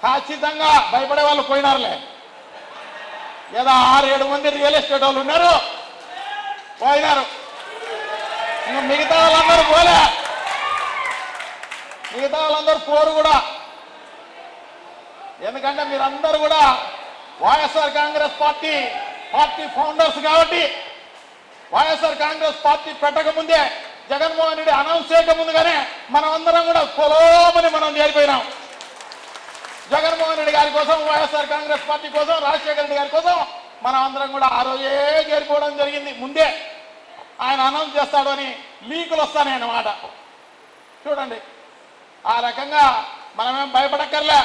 ఖచ్చితంగా భయపడే వాళ్ళు పోయినారులే. ఏదో 6-7 మంది రియల్ ఎస్టేట్ వాళ్ళు ఉన్నారు, పోయినారు. ఇంకా మిగతా వాళ్ళందరూ పోలే, మిగతా వాళ్ళందరూ పోరు కూడా. ఎందుకంటే మీరందరూ కూడా వైఎస్ఆర్ కాంగ్రెస్ పార్టీ ఫౌండర్స్ కాబట్టి, వైఎస్ఆర్ కాంగ్రెస్ పార్టీ పెట్టకముందే, జగన్మోహన్ రెడ్డి అనౌన్స్ చేయకముందుగానే మనం అందరం కూడా పొలోమని మనం చేరిపోయినాం. జగన్మోహన్ రెడ్డి గారి కోసం, వైఎస్ఆర్ కాంగ్రెస్ పార్టీ కోసం, రాజశేఖర రెడ్డి గారి కోసం మనం అందరం కూడా ఆ రోజే చేరిపోవడం జరిగింది. ముందే ఆయన అనౌన్స్ చేస్తాడు అని లీకులు వస్తాయన్నమాట. చూడండి, ఆ రకంగా మనమేం భయపడక్కర్లే.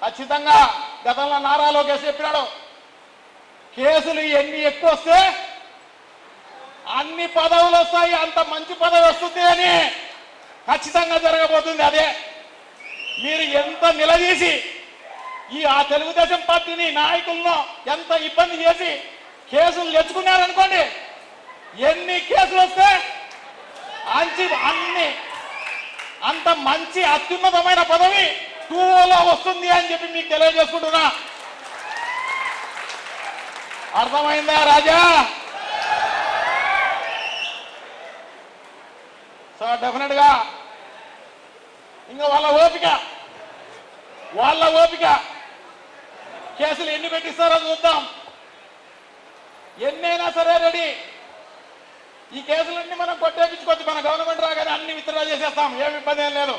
ఖచ్చితంగా గతంలో నారా లోకేష్ చెప్పినాడు, కేసులు ఎన్ని ఎక్కువ వస్తే అన్ని పదవులు వస్తాయి, అంత మంచి పదవి వస్తుంది అని ఖచ్చితంగా జరగబోతుంది. అదే మీరు ఎంత నిలదీసి ఆ తెలుగుదేశం పార్టీని నాయకులను ఎంత ఇబ్బంది చేసి కేసులు తెచ్చుకున్నారనుకోండి, ఎన్ని కేసులు వస్తే అంత మంచి అత్యున్నతమైన పదవి 2లో వస్తుంది అని చెప్పి మీకు తెలియజేసుకుంటున్నా. అర్థమైందా రాజా? సో డెఫినెట్ గా ఇంకా వాళ్ళ ఓపిక కేసులు ఎన్ని పెట్టిస్తారో చూద్దాం. ఎన్నైనా సరే రెడీ. ఈ కేసులన్నీ మనం కొట్టేపించుకోవచ్చు. మన గవర్నమెంట్ రాగానే అన్ని విత్డ్రా చేసేస్తాం. ఏమి ఇబ్బంది ఏం లేదు.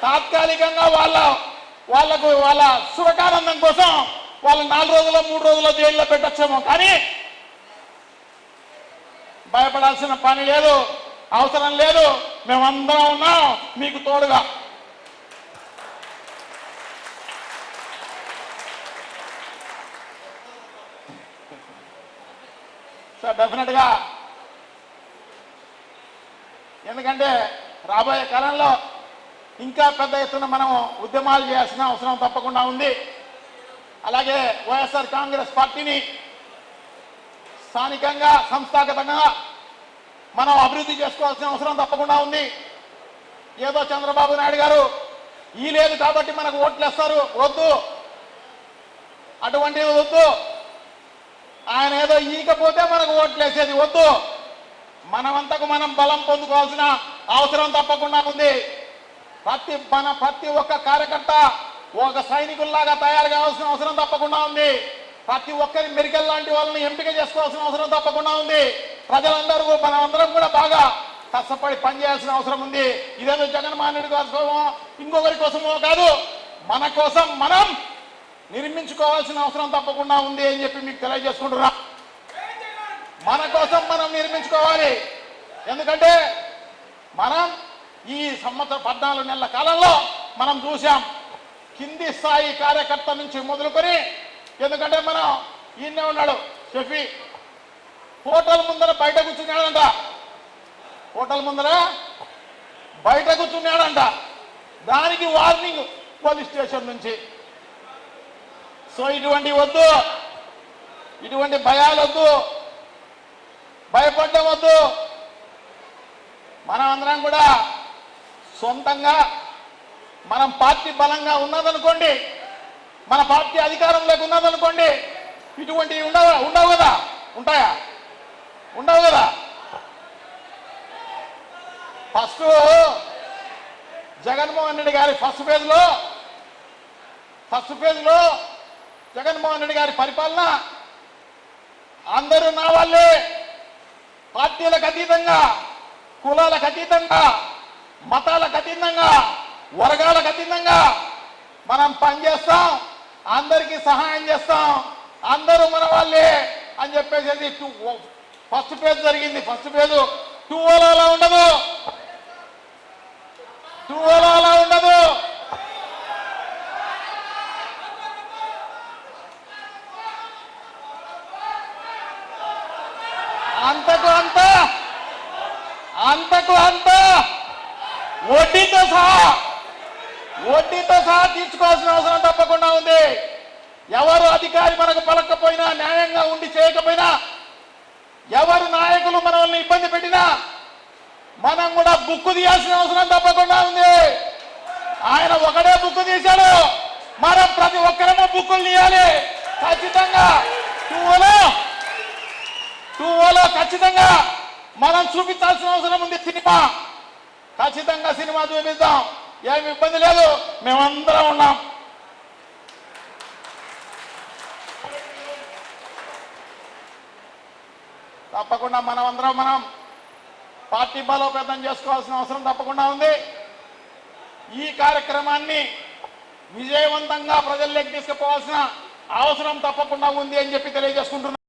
తాత్కాలికంగా వాళ్ళ సుఖానందం కోసం వాళ్ళు 4 రోజులు 3 రోజులు జైల్లో పెట్టచ్చేమో, కానీ భయపడాల్సిన పని లేదు, అవసరం లేదు. మేమందరం ఉన్నాం మీకు తోడుగా. సో డెఫినెట్గా ఎందుకంటే రాబోయే కాలంలో ఇంకా పెద్ద ఎత్తున మనం ఉద్యమాలు చేయాల్సిన అవసరం తప్పకుండా ఉంది. అలాగే వైఎస్ఆర్ కాంగ్రెస్ పార్టీని స్థానికంగా, సంస్థాగతంగా మనం అభివృద్ధి చేసుకోవాల్సిన అవసరం తప్పకుండా ఉంది. ఏదో చంద్రబాబు నాయుడు గారు లేదు కాబట్టి మనకు ఓట్లు వేస్తారు, వద్దు, అటువంటిది వద్దు. ఆయన ఏదో ఈకపోతే మనకు ఓట్లు వేసేది వద్దు. మనమంతకు మనం బలం పొందుకోవాల్సిన అవసరం తప్పకుండా ఉంది. ప్రతి ఒక్క కార్యకర్త ఒక సైనికుల్లాగా తయారు కావాల్సిన అవసరం తప్పకుండా ఉంది. ప్రతి ఒక్కరి మెరికల్ లాంటి వాళ్ళని ఎంపిక చేసుకోవాల్సిన అవసరం తప్పకుండా ఉంది. ప్రజలందరూ మనమందరం కూడా బాగా కష్టపడి పనిచేయాల్సిన అవసరం ఉంది. ఇదేదో జగన్మోహన్ రెడ్డి కోసమో ఇంకొకరి కోసమో కాదు, మన కోసం మనం నిర్మించుకోవాల్సిన అవసరం తప్పకుండా ఉంది అని చెప్పి మీకు తెలియజేసుకుంటున్నా. మన కోసం మనం నిర్మించుకోవాలి. ఎందుకంటే మనం ఈ సంవత్సరం 14 నెలల కాలంలో మనం చూసాం, కింది స్థాయి కార్యకర్త నుంచి మొదలుకొని, ఎందుకంటే మనం ఈయనే ఉన్నాడు షఫీ, హోటల్ ముందర బయట కూర్చున్నాడంట, దానికి వార్నింగ్ పోలీస్ స్టేషన్ నుంచి. సో ఇటువంటి వద్దు, ఇటువంటి భయాలు వద్దు, భయపడడం వద్దు. మనం అందరం కూడా సొంతంగా మనం పార్టీ బలంగా ఉన్నదనుకోండి, మన పార్టీ అధికారంలోకి ఉన్నదనుకోండి, ఇటువంటివి ఉండవు కదా. ఉంటాయా? ఉండవు కదా. ఫస్ట్ జగన్మోహన్ రెడ్డి గారి ఫస్ట్ ఫేజ్లో జగన్మోహన్ రెడ్డి గారి పరిపాలన అందరూ నా వాళ్ళే, పార్టీలకు అతీతంగా, కులాలకు అతీతంగా, మతాలకు అతీతంగా, వర్గాలకు అతీతంగా మనం పనిచేస్తాం, అందరికీ సహాయం చేస్తాం, అందరూ మన వాళ్ళే అని చెప్పేసి ఫస్ట్ ఫేజ్ జరిగింది. ఫస్ట్ ఫేజ్ 2లో అలా ఉండదు. అంతకు అంత వడ్డీతో సహా తీర్చుకోవాల్సిన అవసరం తప్పకుండా ఉంది. ఎవరు అధికారి మనకు పలకపోయినా, న్యాయంగా ఉండి చేయకపోయినా, ఎవరు నాయకులు మనల్ని ఇబ్బంది పెట్టినా మనం కూడా బుక్కు తీయాల్సిన అవసరం తప్పకుండా ఉంది. ఆయన ఒకడే బుక్ తీశాడు, మనం ప్రతి ఒక్కరము బుక్కులు తీయాలి ఖచ్చితంగా. 2-0 ఖచ్చితంగా మనం చూపించాల్సిన అవసరం ఉంది. సినిమా ఖచ్చితంగా సినిమా చూపిద్దాం, ఏమి ఇబ్బంది లేదు, మేమందరం ఉన్నాం. తప్పకుండా మనం పార్టీ బలోపేతం చేసుకోవాల్సిన అవసరం తప్పకుండా ఉంది. ఈ కార్యక్రమాన్ని విజయవంతంగా ప్రజల్లోకి తీసుకుపోవాల్సిన అవసరం తప్పకుండా ఉంది అని చెప్పి తెలియజేసుకుంటున్నాను.